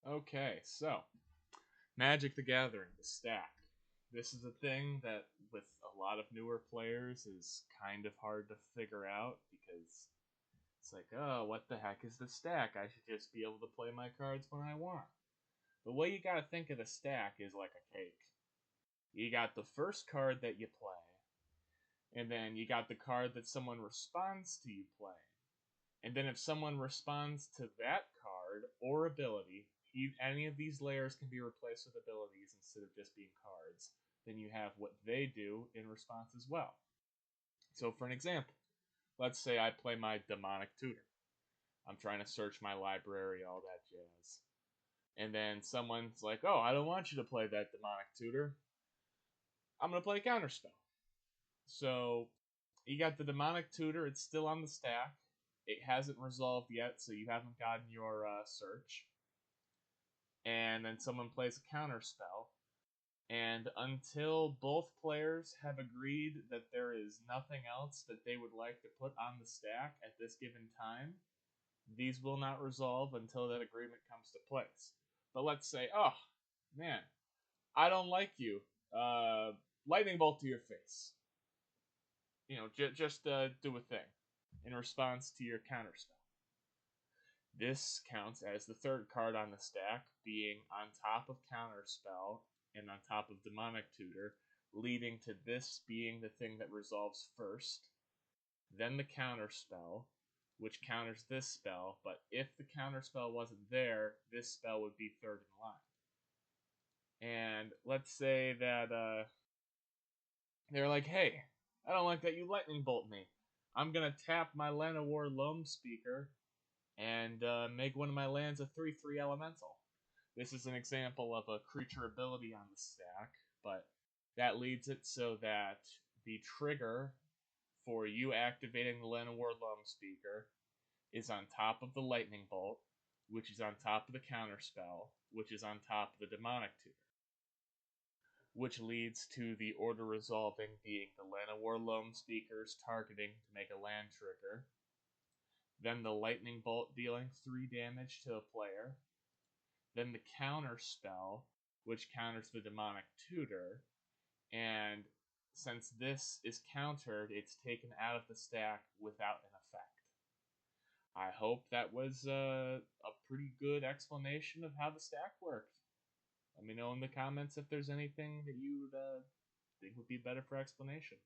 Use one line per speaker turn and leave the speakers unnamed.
Okay, so Magic the Gathering, the stack. This is a thing that, with a lot of newer players, is kind of hard to figure out because it's like, oh, what the heck is the stack? I should just be able to play my cards when I want. The way you gotta think of the stack is like a cake. You got the first card that you play, and then you got the card that someone responds to you playing. And then if someone responds to that card or ability, any of these layers can be replaced with abilities instead of just being cards. Then you have what they do in response as well. So, for an example, let's say I play my Demonic Tutor. I'm trying to search my library, all that jazz. And then someone's like, oh, I don't want you to play that Demonic Tutor. I'm going to play Counterspell. So, you got the Demonic Tutor. It's still on the stack. It hasn't resolved yet, so you haven't gotten your search. And then someone plays a counter spell. And until both players have agreed that there is nothing else that they would like to put on the stack at this given time, these will not resolve until that agreement comes to place. But let's say, oh, man, I don't like you. Lightning bolt to your face. Just do a thing in response to your counter spell. This counts as the third card on the stack, being on top of Counterspell and on top of Demonic Tutor, leading to this being the thing that resolves first. Then the Counterspell, which counters this spell, but if the Counterspell wasn't there, this spell would be third in line. And let's say that they're like, hey, I don't like that you Lightning Bolt me. I'm going to tap my Llanowar Loam Speaker and make one of my lands a 3/3 elemental. This is an example of a creature ability on the stack, but that leads it so that the trigger for you activating the Llanowar Loam Speaker is on top of the Lightning Bolt, which is on top of the Counterspell, which is on top of the Demonic Tutor, which leads to the order resolving being the Llanowar Loam Speaker's targeting to make a land trigger, then the Lightning Bolt dealing 3 damage to a player, then the Counter Spell, which counters the Demonic Tutor, and since this is countered, it's taken out of the stack without an effect. I hope that was a pretty good explanation of how the stack worked. Let me know in the comments if there's anything that you would think would be better for explanation.